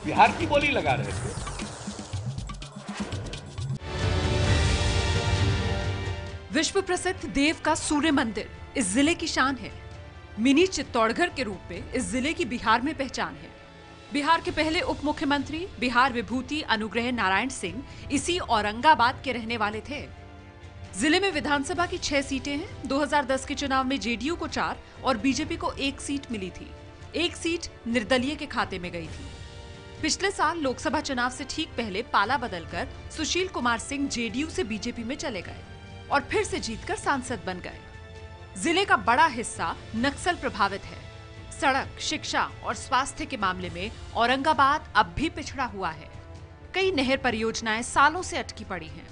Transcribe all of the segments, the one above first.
बिहार की बोली लगा रहे थे। विश्व प्रसिद्ध देव का सूर्य मंदिर इस जिले की शान है। मिनी चित्तौड़गढ़ के रूप में इस जिले की बिहार में पहचान है। बिहार के पहले उप मुख्यमंत्री बिहार विभूति अनुग्रह नारायण सिंह इसी औरंगाबाद के रहने वाले थे। जिले में विधानसभा की 6 सीटें हैं। 2010 के चुनाव में जेडीयू को 4 और बीजेपी को 1 सीट मिली थी। 1 सीट निर्दलीय के खाते में गई थी। पिछले साल लोकसभा चुनाव से ठीक पहले पाला बदलकर सुशील कुमार सिंह जेडीयू से बीजेपी में चले गए और फिर से जीतकर सांसद बन गए। जिले का बड़ा हिस्सा नक्सल प्रभावित है। सड़क, शिक्षा और स्वास्थ्य के मामले में औरंगाबाद अब भी पिछड़ा हुआ है। कई नहर परियोजनाएं सालों से अटकी पड़ी हैं।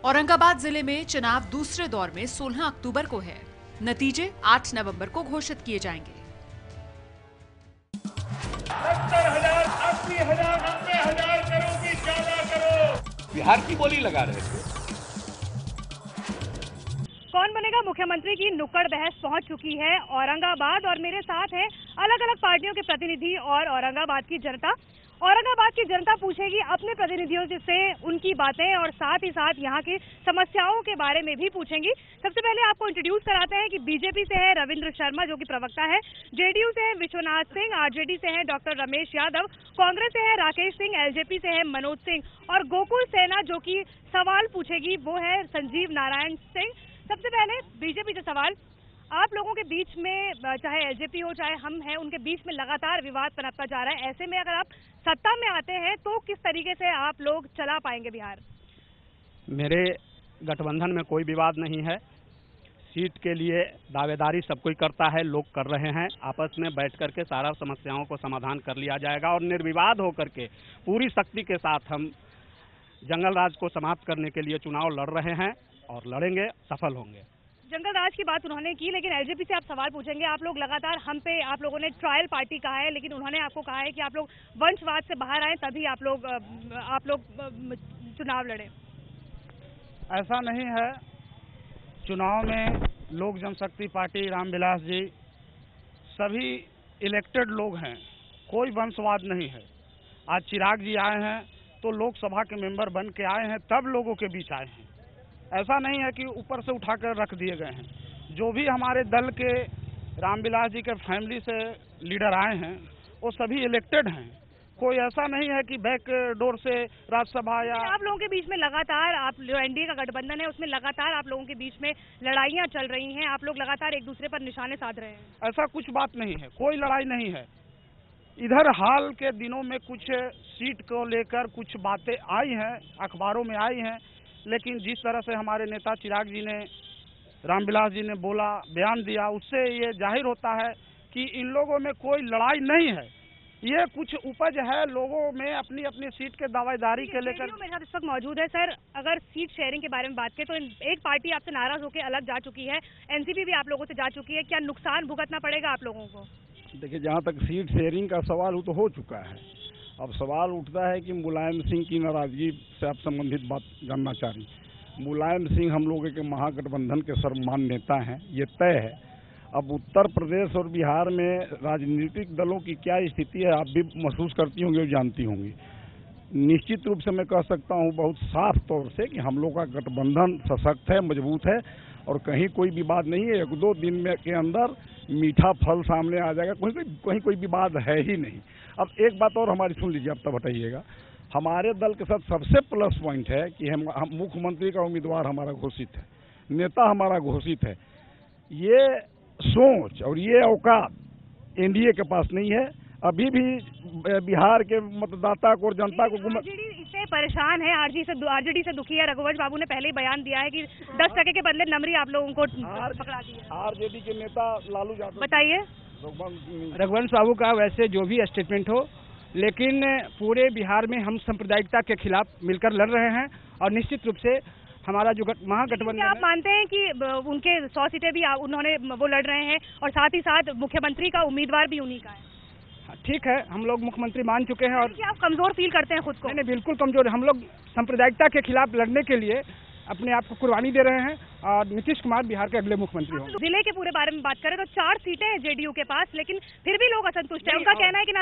औरंगाबाद जिले में चुनाव दूसरे दौर में 16 अक्टूबर को है। नतीजे 8 नवंबर को घोषित किए जाएंगे। 70,000, 80,000, 90,000 करो कि ज्यादा करो। बिहार की बोली लगा रहे थे। कौन बनेगा मुख्यमंत्री की नुक्कड़ बहस पहुंच चुकी है औरंगाबाद और मेरे साथ हैं अलग अलग पार्टियों के प्रतिनिधि और औरंगाबाद की जनता। औरंगाबाद की जनता पूछेगी अपने प्रतिनिधियों से उनकी बातें और साथ ही साथ यहाँ की समस्याओं के बारे में भी पूछेंगी। सबसे पहले आपको इंट्रोड्यूस कराते हैं कि बीजेपी से है रविंद्र शर्मा जो कि प्रवक्ता है, जेडीयू से है विश्वनाथ सिंह, आरजेडी से है डॉक्टर रमेश यादव, कांग्रेस से है राकेश सिंह, एलजेपी से है मनोज सिंह और गोकुल सेना जो कि सवाल पूछेगी वो है संजीव नारायण सिंह। सबसे पहले बीजेपी से सवाल, आप लोगों के बीच में चाहे एलजेपी हो चाहे हम हैं उनके बीच में लगातार विवाद पनपता जा रहा है। ऐसे में अगर आप सत्ता में आते हैं तो किस तरीके से आप लोग चला पाएंगे बिहार? मेरे गठबंधन में कोई विवाद नहीं है। सीट के लिए दावेदारी सब कोई करता है, लोग कर रहे हैं। आपस में बैठ करके सारा समस्याओं को समाधान कर लिया जाएगा और निर्विवाद होकर के पूरी शक्ति के साथ हम जंगल राज को समाप्त करने के लिए चुनाव लड़ रहे हैं और लड़ेंगे, सफल होंगे। जंगल राज की बात उन्होंने की, लेकिन एलजेपी से आप सवाल पूछेंगे। आप लोग लगातार हम पे, आप लोगों ने ट्रायल पार्टी कहा है, लेकिन उन्होंने आपको कहा है कि आप लोग वंशवाद से बाहर आए तभी आप लोग चुनाव लड़े। ऐसा नहीं है। चुनाव में लोक जनशक्ति पार्टी, रामविलास जी सभी इलेक्टेड लोग हैं, कोई वंशवाद नहीं है। आज चिराग जी आए हैं तो लोकसभा के मेंबर बन के आए हैं, तब लोगों के बीच आए हैं। ऐसा नहीं है कि ऊपर से उठाकर रख दिए गए हैं। जो भी हमारे दल के रामविलास जी के फैमिली से लीडर आए हैं वो सभी इलेक्टेड हैं। कोई ऐसा नहीं है कि बैक डोर से राज्यसभा या आप लोगों के बीच में लगातार, आप जो एनडीए का गठबंधन है उसमें लगातार आप लोगों के बीच में लड़ाइयां चल रही हैं। आप लोग लगातार एक दूसरे पर निशाने साध रहे हैं। ऐसा कुछ बात नहीं है, कोई लड़ाई नहीं है। इधर हाल के दिनों में कुछ सीट को लेकर कुछ बातें आई हैं, अखबारों में आई हैं, लेकिन जिस तरह से हमारे नेता चिराग जी ने, रामविलास जी ने बोला, बयान दिया, उससे ये जाहिर होता है कि इन लोगों में कोई लड़ाई नहीं है। ये कुछ उपज है लोगों में अपनी अपनी सीट के दावेदारी के लेकर। मेरे साथ इस वक्त मौजूद है। सर, अगर सीट शेयरिंग के बारे में बात करें तो एक पार्टी आपसे नाराज होकर अलग जा चुकी है, एनसीपी भी आप लोगों से जा चुकी है। क्या नुकसान भुगतना पड़ेगा आप लोगों को? देखिए, जहाँ तक सीट शेयरिंग का सवाल तो हो चुका है। अब सवाल उठता है कि मुलायम सिंह की नाराजगी से आप संबंधित बात जानना चाह रही। मुलायम सिंह हम लोगों के महागठबंधन के सर्वमान्य नेता हैं, ये तय है। अब उत्तर प्रदेश और बिहार में राजनीतिक दलों की क्या स्थिति है आप भी महसूस करती होंगी और जानती होंगी। निश्चित रूप से मैं कह सकता हूँ बहुत साफ तौर से कि हम लोग का गठबंधन सशक्त है, मजबूत है और कहीं कोई विवाद नहीं है। 1-2 दिन में के अंदर मीठा फल सामने आ जाएगा। कहीं कोई विवाद है ही नहीं। अब एक बात और हमारी सुन लीजिए, अब तब हटाइएगा। हमारे दल के साथ सबसे प्लस पॉइंट है कि हम मुख्यमंत्री का उम्मीदवार हमारा घोषित है, नेता हमारा घोषित है। ये सोच और ये औकात एनडीए के पास नहीं है। अभी भी बिहार के मतदाता को और जनता को इससे परेशान है, आरजेडी से दुखी है। रघुवंश बाबू ने पहले ही बयान दिया है कि 10% के बदले नमरी आप लोगों को पकड़ा दी है। आरजेडी के नेता लालू यादव, बताइए। रघुवंश बाबू का वैसे जो भी स्टेटमेंट हो, लेकिन पूरे बिहार में हम सांप्रदायिकता के खिलाफ मिलकर लड़ रहे हैं और निश्चित रूप से हमारा जो महागठबंधन, आप मानते हैं कि उनके 100 सीटें भी उन्होंने वो लड़ रहे हैं और साथ ही साथ मुख्यमंत्री का उम्मीदवार भी उन्हीं का है? ठीक है, हम लोग मुख्यमंत्री मान चुके हैं। और आप कमजोर फील करते हैं खुद को? नहीं, बिल्कुल कमजोर। हम लोग सांप्रदायिकता के खिलाफ लड़ने के लिए अपने आप को कुर्बानी दे रहे हैं और नीतीश कुमार बिहार के अगले मुख्यमंत्री होंगे। जिले के पूरे बारे में बात करें तो 4 सीटें हैं जेडीयू के पास, लेकिन फिर भी लोग असंतुष्ट हैं। उनका कहना है कि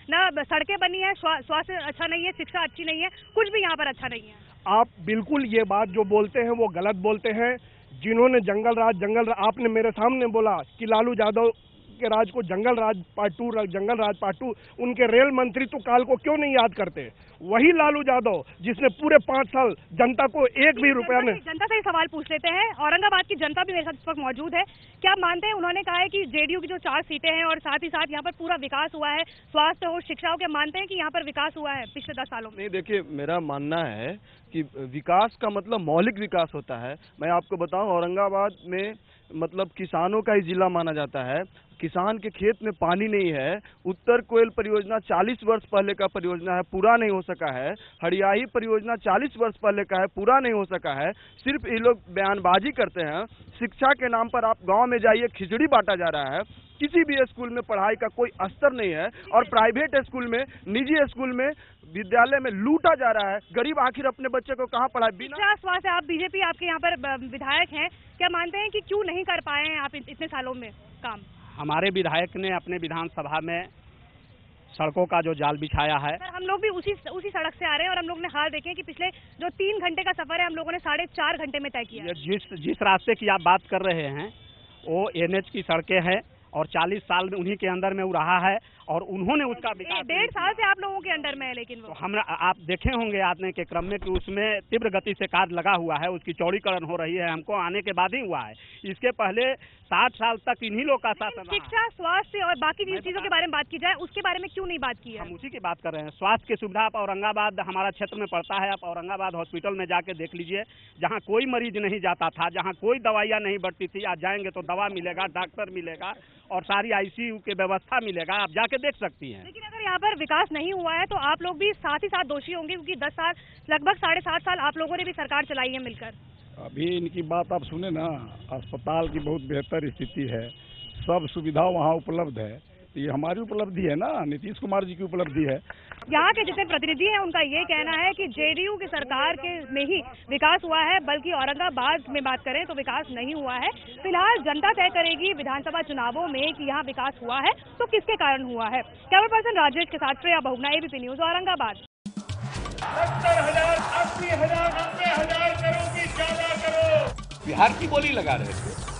ना सड़कें बनी है, स्वास्थ्य अच्छा नहीं है, शिक्षा अच्छी नहीं है, कुछ भी यहाँ पर अच्छा नहीं है। आप बिल्कुल ये बात जो बोलते हैं वो गलत बोलते हैं। जिन्होंने जंगल राज आपने मेरे सामने बोला कि लालू यादव के राज को जंगल राज पार्ट 2 उनके रेल मंत्री तो काल को क्यों नहीं याद करते? वही लालू यादव जिसने पूरे 5 साल जनता को एक भी रुपया नहीं। जनता से सवाल पूछ लेते हैं। औरंगाबाद की जनता भी मेरे साथ इस वक्त मौजूद है। क्या मानते हैं? उन्होंने कहा है कि जेडीयू की जो 4 सीटें हैं और साथ ही साथ यहाँ पर पूरा विकास हुआ है, स्वास्थ्य हो, शिक्षा हो, क्या मानते हैं कि यहाँ पर विकास हुआ है पिछले 10 सालों में? नहीं, देखिए, मेरा मानना है कि विकास का मतलब मौलिक विकास होता है। मैं आपको बताऊं, औरंगाबाद में मतलब किसानों का ही जिला माना जाता है। किसान के खेत में पानी नहीं है। उत्तर कोयल परियोजना 40 वर्ष पहले का परियोजना है, पूरा नहीं हो सका है। हरियाही परियोजना 40 वर्ष पहले का है, पूरा नहीं हो सका है। सिर्फ ये लोग बयानबाजी करते हैं। शिक्षा के नाम पर आप गांव में जाइए, खिचड़ी बांटा जा रहा है। किसी भी स्कूल में पढ़ाई का कोई स्तर नहीं है और प्राइवेट स्कूल में, निजी स्कूल में, विद्यालय में लूटा जा रहा है। गरीब आखिर अपने बच्चे को कहाँ पढ़ाए? बिना स्वास्थ्य, आप बीजेपी, आपके यहाँ पर विधायक हैं, क्या मानते हैं कि क्यों नहीं कर पाए हैं आप इतने सालों में काम? हमारे विधायक ने अपने विधानसभा में सड़कों का जो जाल बिछाया है। सर, हम लोग भी उसी सड़क से आ रहे हैं और हम लोग ने हाल देखे कि पिछले जो 3 घंटे का सफर है हम लोगों ने 4.5 घंटे में तय किया है। जिस रास्ते की आप बात कर रहे हैं वो NH की सड़कें हैं और 40 साल में उन्हीं के अंदर में वो रहा है और उन्होंने उसका विकास 1.5 साल से आप लोगों के अंडर में है। लेकिन वो हम आप देखे होंगे आने के क्रम में कि उसमें तीव्र गति से कार्य लगा हुआ है, उसकी चौड़ीकरण हो रही है। हमको आने के बाद ही हुआ है। इसके पहले 60 साल तक इन्हीं लोग का शासन रहा। शिक्षा, स्वास्थ्य और बाकी चीजों के बारे में बात की जाए, उसके बारे में क्यों नहीं बात की है? हम उसी की बात कर रहे हैं। स्वास्थ्य की सुविधा आप औरंगाबाद हमारा क्षेत्र में पड़ता है। आप औरंगाबाद हॉस्पिटल में जाके देख लीजिए, जहाँ कोई मरीज नहीं जाता था, जहाँ कोई दवाइयाँ नहीं बढ़ती थी, आज जाएंगे तो दवा मिलेगा, डॉक्टर मिलेगा और सारी ICU की व्यवस्था मिलेगा। आप जाके देख सकती हैं। लेकिन अगर यहाँ पर विकास नहीं हुआ है तो आप लोग भी साथ ही साथ दोषी होंगे, क्योंकि 10 साल, लगभग 7.5 साल आप लोगों ने भी सरकार चलाई है मिलकर। अभी इनकी बात आप सुने ना, अस्पताल की बहुत बेहतर स्थिति है, सब सुविधा वहाँ उपलब्ध है। तो ये हमारी उपलब्धि है ना, नीतीश कुमार जी की उपलब्धि है। यहाँ के जितने प्रतिनिधि हैं उनका ये कहना है कि जेडीयू की सरकार के में ही विकास हुआ है, बल्कि औरंगाबाद में बात करें तो विकास नहीं हुआ है। फिलहाल जनता तय करेगी विधानसभा चुनावों में कि यहाँ विकास हुआ है तो किसके कारण हुआ है। कैमरा पर्सन राजेश के साथ श्रेया बहुगुणा, ABP न्यूज, औरंगाबाद। 70,000, 80,000, 90,000 करोड़ की ज्यादा करो। बिहार की बोली लगा रहे थे।